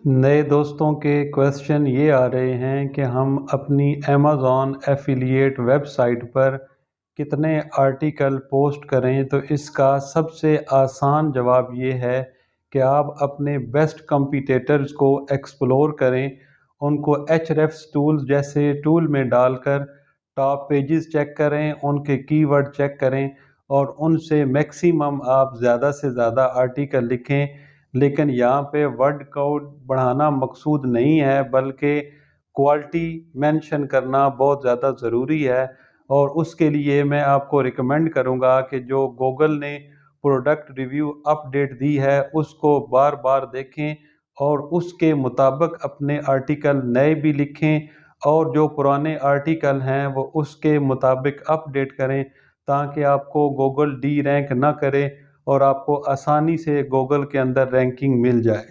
नए दोस्तों के क्वेश्चन ये आ रहे हैं कि हम अपनी अमेज़ॉन एफिलिएट वेबसाइट पर कितने आर्टिकल पोस्ट करें। तो इसका सबसे आसान जवाब ये है कि आप अपने बेस्ट कंपटीटर्स को एक्सप्लोर करें, उनको एचरेफ्स टूल जैसे टूल में डालकर टॉप पेजेस चेक करें, उनके कीवर्ड चेक करें और उनसे मैक्सिमम आप ज़्यादा से ज़्यादा आर्टिकल लिखें। लेकिन यहाँ पे वर्ड काउंट बढ़ाना मकसूद नहीं है, बल्कि क्वालिटी मेंशन करना बहुत ज़्यादा ज़रूरी है। और उसके लिए मैं आपको रिकमेंड करूँगा कि जो गूगल ने प्रोडक्ट रिव्यू अपडेट दी है उसको बार बार देखें और उसके मुताबिक अपने आर्टिकल नए भी लिखें, और जो पुराने आर्टिकल हैं वो उसके मुताबिक अपडेट करें, ताकि आपको गूगल डी रैंक ना करे और आपको आसानी से गूगल के अंदर रैंकिंग मिल जाए।